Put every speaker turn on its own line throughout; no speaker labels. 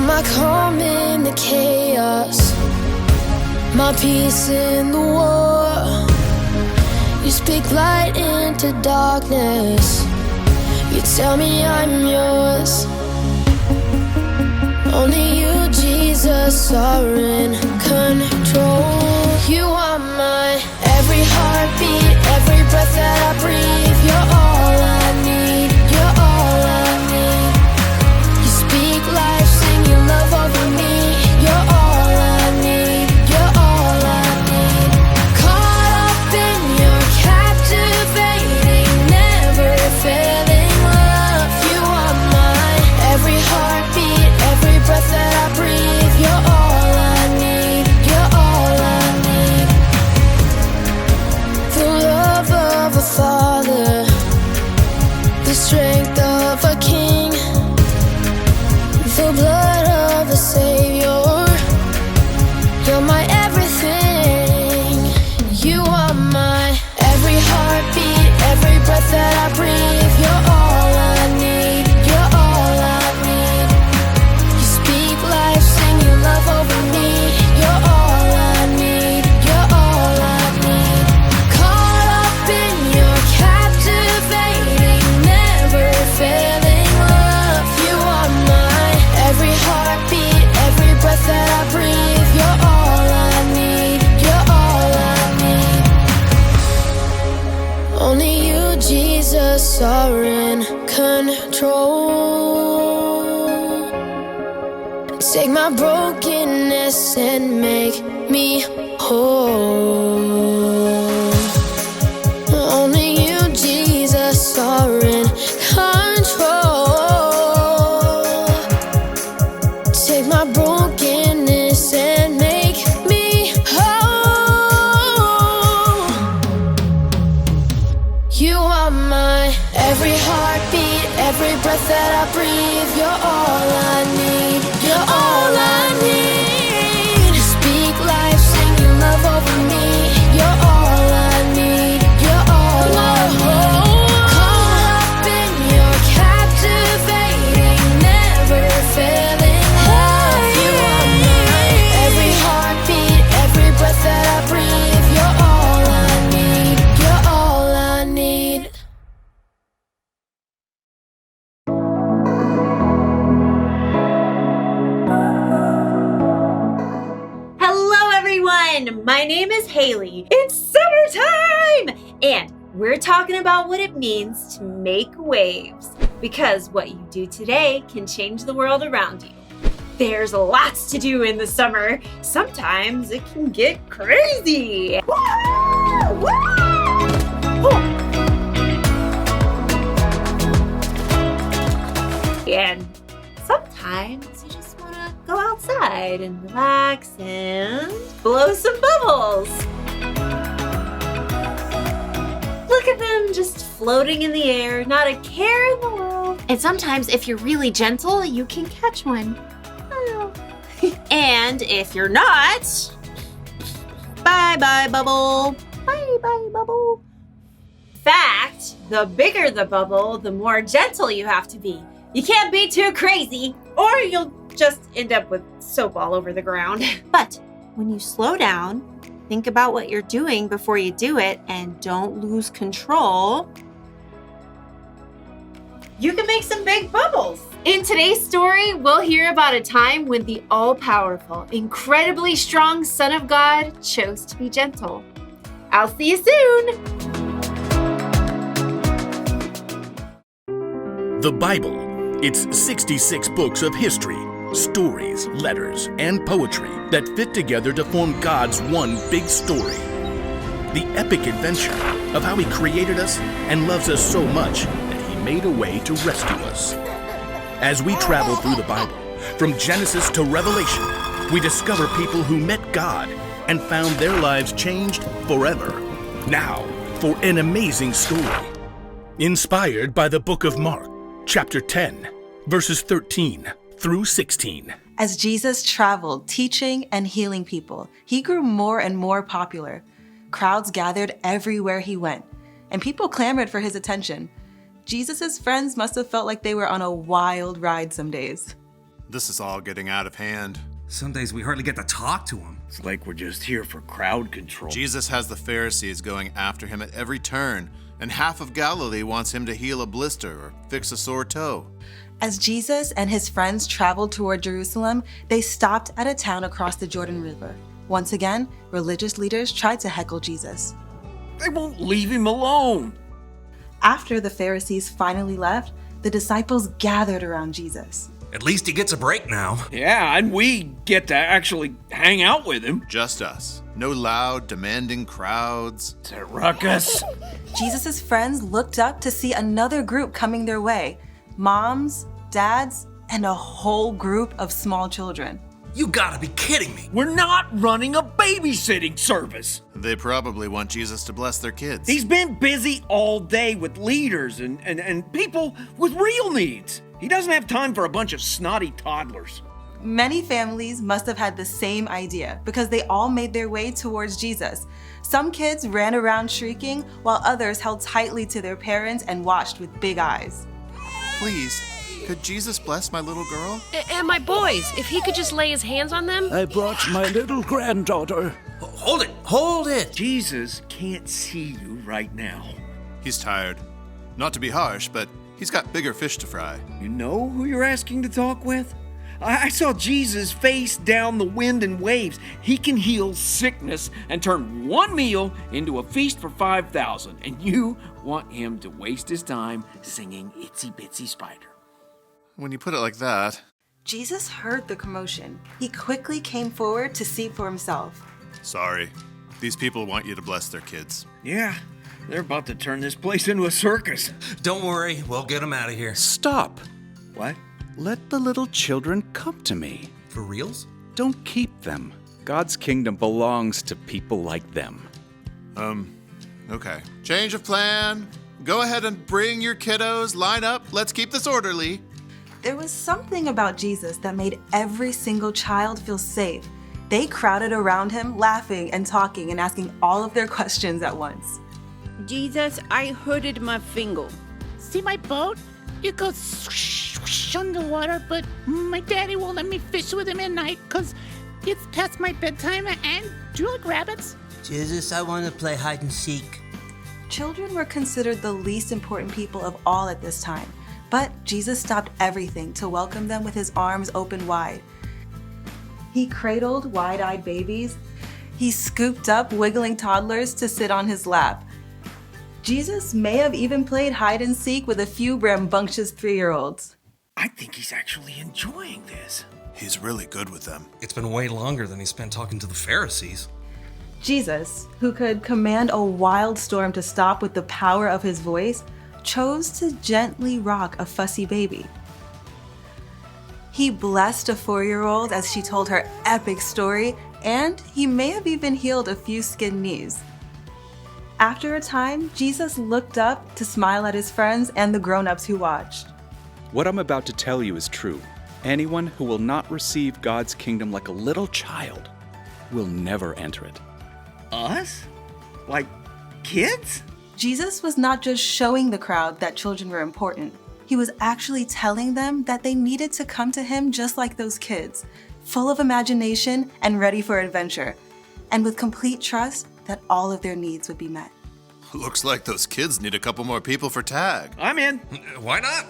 my calm in the chaos, my peace in the war. You speak light into darkness. You tell me I'm yours. Only you, Jesus, are in control. You are my every heartbeat, every breath that I breathe. You're all I need. You're all I need. You speak life, sing your love over me. You're all I need. You're all I need. Caught up in your captivating, never failing love. You are my every heartbeat, every breath that I breathe. You're all I need. You're all I need. The love of a father, the strength of a king, the blood of a savior. You're my everything. You are my every heartbeat, every breath that I breathe. You're all I need. You're all I need. You speak life, sing your love over me. You're all I need. You're all I need. Caught up in your captivating, never failing love. You are my every heartbeat, every breath that I breathe. You're all I need. You're all I need. Only you, Jesus, are in control. Take my brokenness and make me whole. Only you, Jesus, are in control. Take my brokenness and make me whole. You are my every heartbeat, every breath that I breathe. You're all I need. You're all I need. You speak life, sing your love over me. You're all I need. You're all I need. Caught up in your captivating, never failing love. You are my every heartbeat, every breath that I breathe. You're all I need. You're all I need.
Hello everyone, my name is Haley. It's summertime! And we're talking about what it means to make waves. Because what you do today can change the world around you. There's lots to do in the summer. Sometimes it can get crazy. Woo! Woo! And sometimes you just want to go outside and relax and blow some bubbles. Look at them just floating in the air, not a care in the world. And sometimes if you're really gentle, you can catch one. Oh. And if you're not, bye-bye bubble. Bye-bye bubble. Fact, the bigger the bubble, the more gentle you have to be. You can't be too crazy, or you'll just end up with soap all over the ground. But when you slow down, think about what you're doing before you do it, and don't lose control, you can make some big bubbles. In today's story, we'll hear about a time when the all-powerful, incredibly strong Son of God chose to be gentle. I'll see you soon.
The Bible. It's 66 books of history, stories, letters, and poetry that fit together to form God's one big story. The epic adventure of how He created us and loves us so much that He made a way to rescue us. As we travel through the Bible, from Genesis to Revelation, we discover people who met God and found their lives changed forever. Now, for an amazing story. Inspired by the book of Mark, chapter 10, verses 13 through 16.
As Jesus traveled, teaching and healing people, He grew more and more popular. Crowds gathered everywhere He went, and people clamored for His attention. Jesus' friends must have felt like they were on a wild ride some days.
This is all getting out of hand.
Some days we hardly get to talk to him.
It's like we're just here for crowd control.
Jesus has the Pharisees going after him at every turn, and half of Galilee wants him to heal a blister or fix a sore toe.
As Jesus and his friends traveled toward Jerusalem, they stopped at a town across the Jordan River. Once again, religious leaders tried to heckle Jesus.
They won't leave him alone.
After the Pharisees finally left, the disciples gathered around Jesus.
At least he gets a break now.
Yeah, and we get to actually hang out with him.
Just us. No loud, demanding crowds.
It's a ruckus.
Jesus' friends looked up to see another group coming their way. Moms, dads, and a whole group of small children.
You gotta be kidding me.
We're not running a babysitting service.
They probably want Jesus to bless their kids.
He's been busy all day with leaders and people with real needs. He doesn't have time for a bunch of snotty toddlers.
Many families must have had the same idea because they all made their way towards Jesus. Some kids ran around shrieking, while others held tightly to their parents and watched with big eyes.
Please, could Jesus bless my little girl?
And my boys, if he could just lay his hands on them.
I brought my little granddaughter.
Hold it.
Jesus can't see you right now.
He's tired. Not to be harsh, but he's got bigger fish to fry.
You know who you're asking to talk with? I saw Jesus face down the wind and waves. He can heal sickness and turn one meal into a feast for 5,000. And you want him to waste his time singing Itsy Bitsy Spider.
When you put it like that.
Jesus heard the commotion. He quickly came forward to see for himself.
Sorry. These people want you to bless their kids.
Yeah, they're about to turn this place into a circus.
Don't worry, we'll get him out of here.
Stop.
What?
Let the little children come to me.
For reals?
Don't keep them. God's kingdom belongs to people like them.
Okay. Change of plan. Go ahead and bring your kiddos. Line up. Let's keep this orderly.
There was something about Jesus that made every single child feel safe. They crowded around him, laughing and talking and asking all of their questions at once.
Jesus, I hurted my finger.
See my boat? It goes swoosh underwater, but my daddy won't let me fish with him at night because it's past my bedtime. And do you like rabbits?
Jesus, I want to play hide and seek.
Children were considered the least important people of all at this time, but Jesus stopped everything to welcome them with his arms open wide. He cradled wide-eyed babies. He scooped up wiggling toddlers to sit on his lap. Jesus may have even played hide and seek with a few rambunctious 3-year-olds.
I think he's actually enjoying this.
He's really good with them.
It's been way longer than he spent talking to the Pharisees.
Jesus, who could command a wild storm to stop with the power of his voice, chose to gently rock a fussy baby. He blessed a 4-year-old as she told her epic story, and he may have even healed a few skinned knees. After a time, Jesus looked up to smile at his friends and the grown-ups who watched.
What I'm about to tell you is true. Anyone who will not receive God's kingdom like a little child will never enter it.
Us? Like kids?
Jesus was not just showing the crowd that children were important. He was actually telling them that they needed to come to him just like those kids, full of imagination and ready for adventure, and with complete trust that all of their needs would be met.
Looks like those kids need a couple more people for tag.
I'm in.
Why not?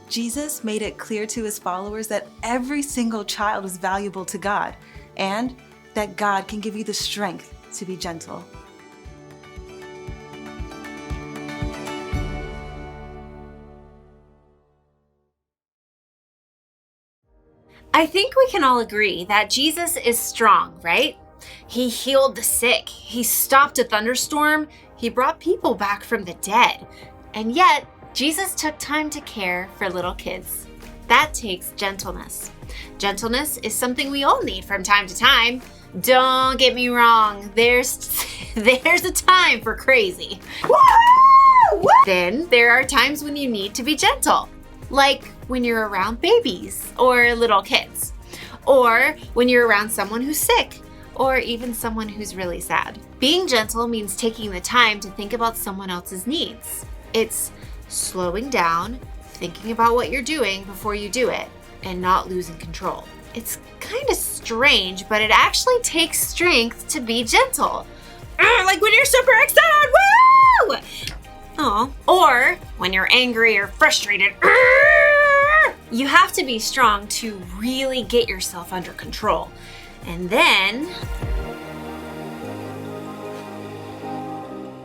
Jesus made it clear to his followers that every single child is valuable to God, and that God can give you the strength to be gentle.
I think we can all agree that Jesus is strong, right? He healed the sick. He stopped a thunderstorm. He brought people back from the dead. And yet, Jesus took time to care for little kids. That takes gentleness. Gentleness is something we all need from time to time. Don't get me wrong, there's a time for crazy. Woo! Then there are times when you need to be gentle, like when you're around babies or little kids, or when you're around someone who's sick, or even someone who's really sad. Being gentle means taking the time to think about someone else's needs. It's slowing down, thinking about what you're doing before you do it, and not losing control. It's kind of strange, but it actually takes strength to be gentle. Like when you're super excited, woo! Oh, or when you're angry or frustrated. You have to be strong to really get yourself under control. And then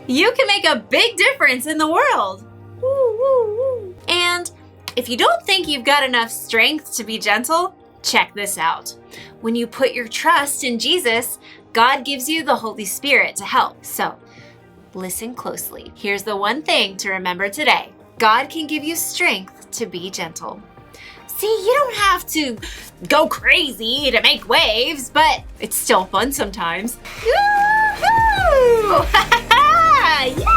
you can make a big difference in the world. Woo, woo, woo. And if you don't think you've got enough strength to be gentle, check this out. When you put your trust in Jesus, God gives you the Holy Spirit to help. So, listen closely. Here's the one thing to remember today. God can give you strength to be gentle. See, you don't have to go crazy to make waves, but it's still fun sometimes. Yoo-hoo! Yeah!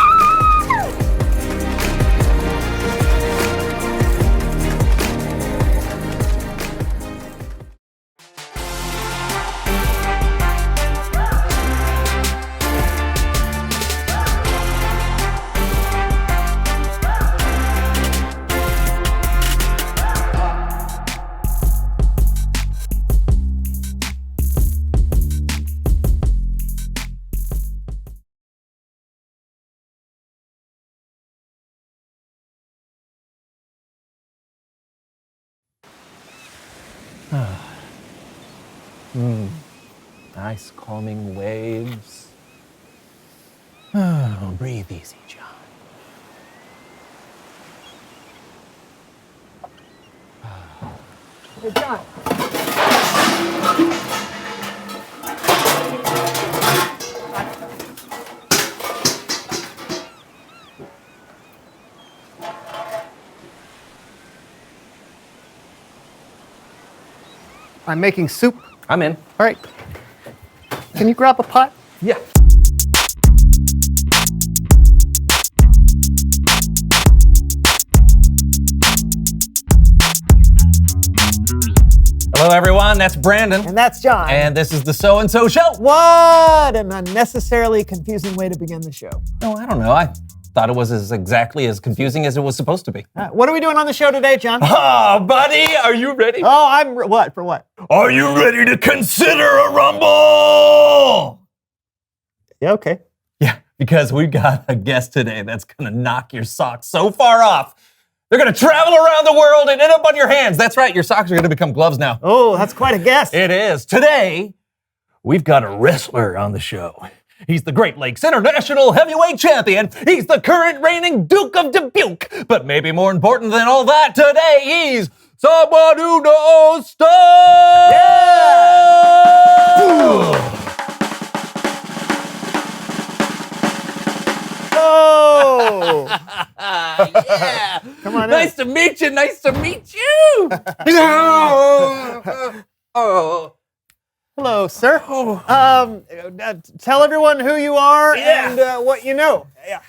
Nice calming waves. Oh, breathe easy, John. Hey, John.
I'm making soup.
I'm in.
All right. Can you grab a pot?
Yeah. Hello, everyone. That's Brandon.
And that's John.
And this is the So and So Show.
What an unnecessarily confusing way to begin the show.
Oh, I don't know. I thought it was exactly as confusing as it was supposed to be.
What are we doing on the show today, John?
Oh, buddy, are you ready?
Oh, what? For what?
Are you ready to consider a rumble?
Yeah, okay.
Yeah, because we've got a guest today that's gonna knock your socks so far off. They're gonna travel around the world and end up on your hands. That's right, your socks are gonna become gloves now.
Oh, that's quite a guest.
It is. Today, we've got a wrestler on the show. He's the Great Lakes International Heavyweight Champion. He's the current reigning Duke of Dubuque. But maybe more important than all that, today he's someone who knows stuff!
Yeah! Oh!
Yeah!
Come on in.
Nice to meet you, nice to meet you! Oh.
Hello, sir. Tell everyone who you are and what you know. Yeah.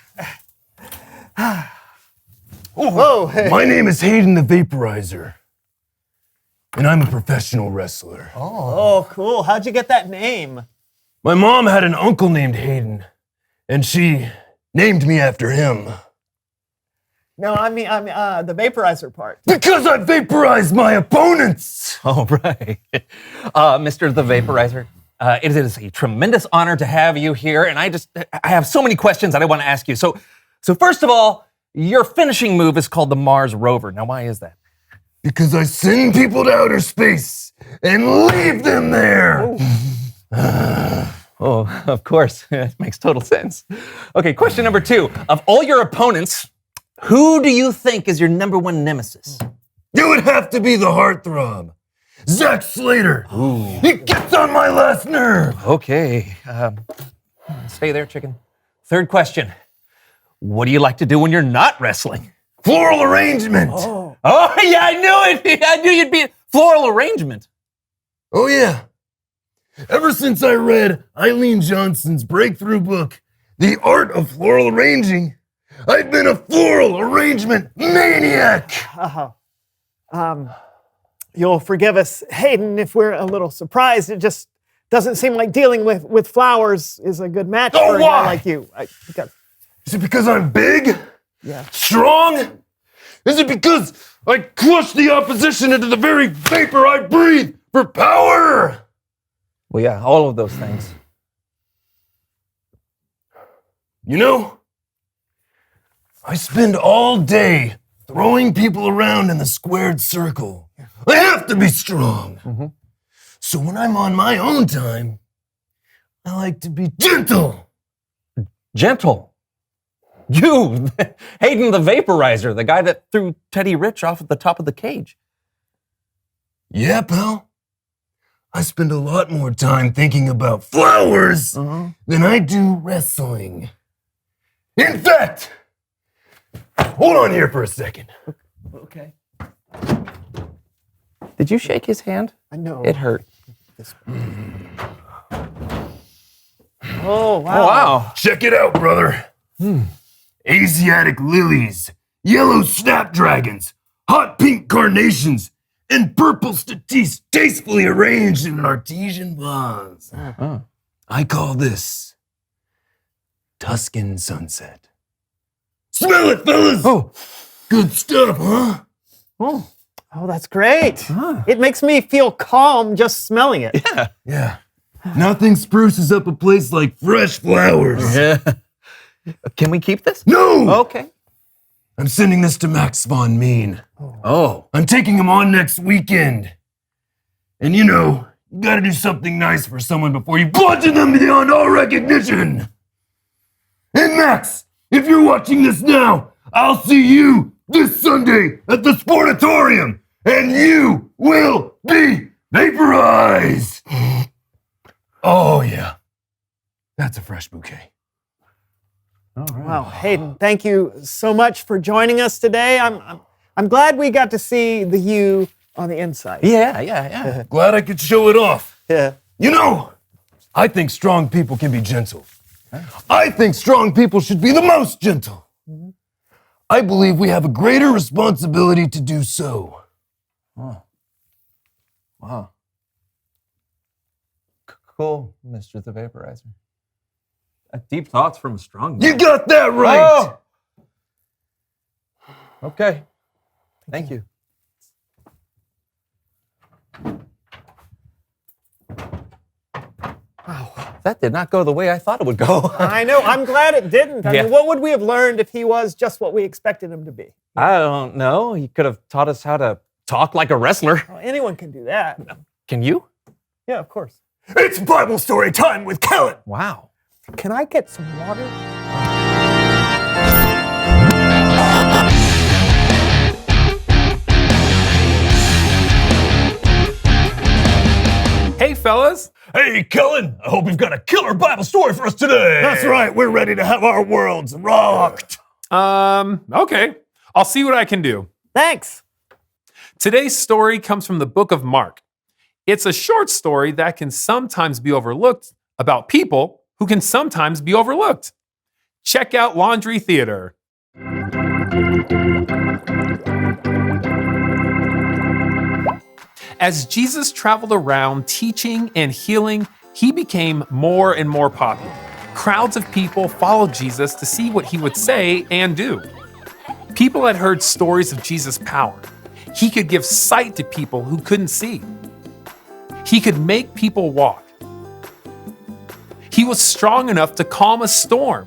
Whoa.
My name is Hayden the Vaporizer, and I'm a professional wrestler.
Oh, cool. How'd you get that name?
My mom had an uncle named Hayden, and she named me after him.
No, I mean the vaporizer part.
Because I vaporize my opponents!
Oh, right. Mr. the Vaporizer, it is a tremendous honor to have you here, and I have so many questions that I want to ask you. So first of all, your finishing move is called the Mars Rover. Now, why is that?
Because I send people to outer space and leave them there!
Oh, of course. That makes total sense. Okay, question number 2. Of all your opponents, who do you think is your number one nemesis?
It would have to be the heartthrob, Zack Slater.
Ooh.
He gets on my last nerve.
Okay. Stay there, chicken. Third question. What do you like to do when you're not wrestling?
Floral arrangement.
Oh, yeah, I knew it. I knew you'd be floral arrangement.
Oh, yeah. Ever since I read Eileen Johnson's breakthrough book, The Art of Floral Arranging, I've been a floral arrangement maniac.
You'll forgive us, Hayden, if we're a little surprised. It just doesn't seem like dealing with flowers is a good match for a guy like you.
Is it because I'm big?
Yeah.
Strong? Is it because I crushed the opposition into the very vapor I breathe for power?
Well, yeah, all of those things.
You know, I spend all day throwing people around in the squared circle. I have to be strong. So when I'm on my own time, I like to be gentle.
Gentle? You, Hayden the Vaporizer, the guy that threw Teddy Rich off at the top of the cage.
Yeah, pal. I spend a lot more time thinking about flowers than I do wrestling. In fact, hold on here for a second.
Okay.
Did you shake his hand?
I know.
It hurt.
Oh, wow.
Oh, wow.
Check it out, brother. Asiatic lilies, yellow snapdragons, hot pink carnations, and purple statice tastefully arranged in an artesian vase. I call this Tuscan sunset. Smell it, fellas!
Oh.
Good stuff, huh?
Oh, that's great. It makes me feel calm just smelling it.
Yeah. Nothing spruces up a place like fresh flowers.
Yeah. Can we keep this?
No!
Okay.
I'm sending this to Max Von Mean.
Oh.
I'm taking him on next weekend. And you know, you gotta do something nice for someone before you bludgeon them beyond all recognition. And Max, if you're watching this now, I'll see you this Sunday at the Sportatorium, and you will be vaporized. Oh yeah, that's a fresh bouquet.
All right.
Wow, Hayden, thank you so much for joining us today. I'm glad we got to see the you on the inside.
Yeah.
Glad I could show it off.
Yeah.
You know, I think strong people can be gentle. I think strong people should be the most gentle. I believe we have a greater responsibility to do so.
Oh. Wow. Cool, Mr. the Vaporizer. Deep thoughts from a strong man.
You got that right!
Oh! Okay. Thank you. Wow. That did not go the way I thought it would go.
I know. I'm glad it didn't. I
Yeah.
mean, what would we have learned if he was just what we expected him to be?
I don't know. He could have taught us how to talk like a wrestler.
Well, anyone can do that.
Can you?
Yeah, of course.
It's Bible story time with Kellen.
Wow.
Can I get some water?
Hey, fellas.
Hey, Kellen. I hope you've got a killer Bible story for us today. That's right. We're ready to have our worlds rocked.
Okay. I'll see what I can do.
Thanks.
Today's story comes from the book of Mark. It's a short story that can sometimes be overlooked about people who can sometimes be overlooked. Check out Laundry Theater. As Jesus traveled around teaching and healing, he became more and more popular. Crowds of people followed Jesus to see what he would say and do. People had heard stories of Jesus' power. He could give sight to people who couldn't see. He could make people walk. He was strong enough to calm a storm.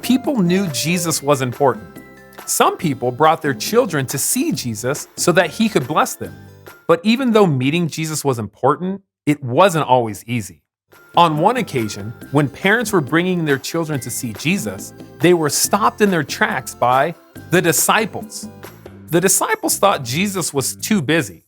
People knew Jesus was important. Some people brought their children to see Jesus so that he could bless them. But even though meeting Jesus was important, it wasn't always easy. On one occasion, when parents were bringing their children to see Jesus, they were stopped in their tracks by the disciples. The disciples thought Jesus was too busy.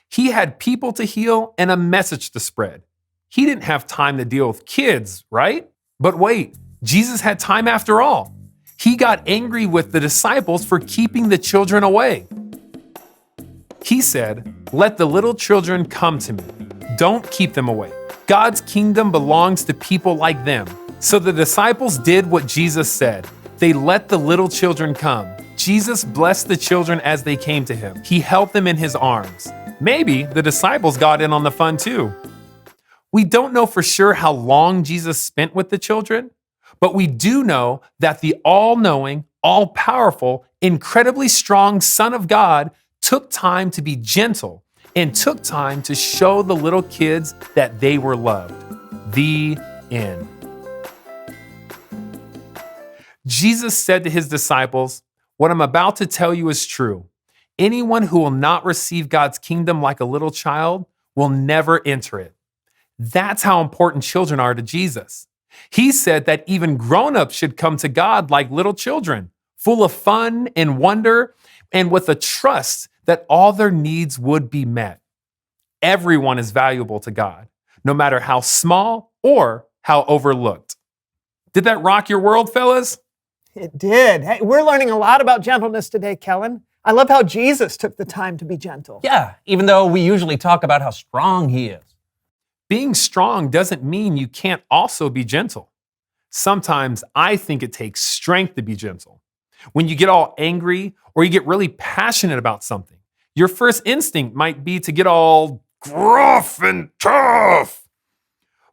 He had people to heal and a message to spread. He didn't have time to deal with kids, right? But wait, Jesus had time after all. He got angry with the disciples for keeping the children away. He said, "Let the little children come to me. Don't keep them away. God's kingdom belongs to people like them." So the disciples did what Jesus said. They let the little children come. Jesus blessed the children as they came to him. He held them in his arms. Maybe the disciples got in on the fun too. We don't know for sure how long Jesus spent with the children, But we do know that the all-knowing, all-powerful, incredibly strong Son of God took time to be gentle and took time to show the little kids that they were loved. The end. Jesus said to his disciples, "What I'm about to tell you is true. Anyone who will not receive God's kingdom like a little child will never enter it." That's how important children are to Jesus. He said that even grown-ups should come to God like little children, full of fun and wonder, and with a trust that all their needs would be met. Everyone is valuable to God, no matter how small or how overlooked. Did that rock your world, fellas?
It did. Hey, we're learning a lot about gentleness today, Kellen. I love how Jesus took the time to be gentle.
Yeah, even though we usually talk about how strong he is.
Being strong doesn't mean you can't also be gentle. Sometimes I think it takes strength to be gentle. When you get all angry or you get really passionate about something, your first instinct might be to get all gruff and tough.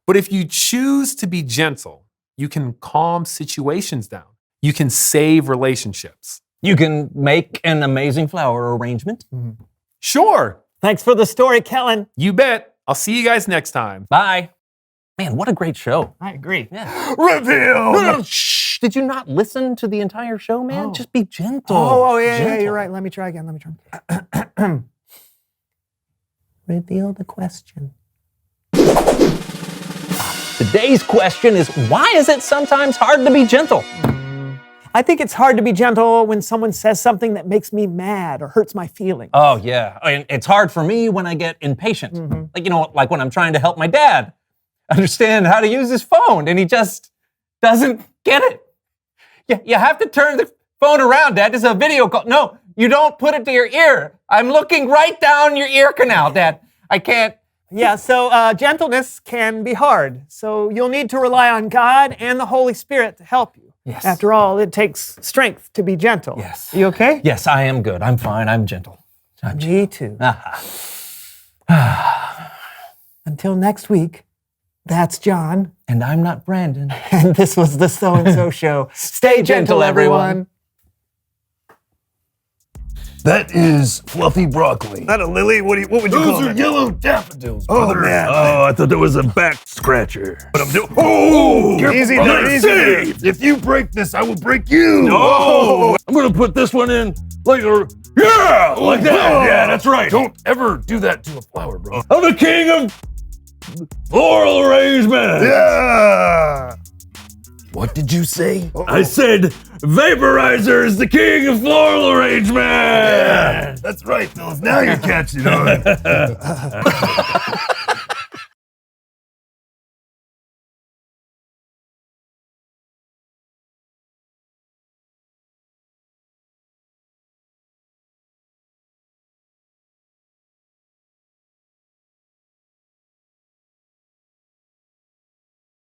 But if you choose to be gentle, you can calm situations down. You can save relationships.
You can make an amazing flower arrangement.
Sure.
Thanks for the story, Kellen.
You bet. I'll see you guys next time.
Bye. Man, what a great show.
I agree.
Yeah.
Reveal!
No, shh. Did you not listen to the entire show, man? Just be gentle.
Yeah, you're right. Let me try again. Reveal the question.
Today's question is, why is it sometimes hard to be gentle?
I think it's hard to be gentle when someone says something that makes me mad or hurts my feelings.
Oh, yeah. And it's hard for me when I get impatient. Like when I'm trying to help my dad understand how to use his phone and he just doesn't get it. You have to turn the phone around, Dad. This is a video call. No, you don't put it to your ear. I'm looking right down your ear canal, Dad. I can't.
Yeah, so gentleness can be hard. So you'll need to rely on God and the Holy Spirit to help you.
Yes.
After all, it takes strength to be gentle.
Yes.
You okay?
Yes, I am good. I'm fine. I'm gentle.
Me too. Until next week, that's John.
And I'm not Brandon.
And this was the So-and-So Show. Stay gentle, everyone.
That is fluffy broccoli.
Not a lily? What would you call
Those are
that?
yellow daffodils,
Oh,
brother.
man.
Oh, I thought that was a back scratcher. But I'm doing. Oh, careful,
Easy
brother.
there, easy there.
Saved. If you break this, I will break you.
Oh.
I'm gonna put this one in like a like that. Yeah, that's right. Don't ever do that to a flower, bro. I'm the king of floral arrangement.
Yeah.
What did you say? I said vaporizer is the king of floral arrangement. Yeah, that's right, Phyllis. Now you're catching on.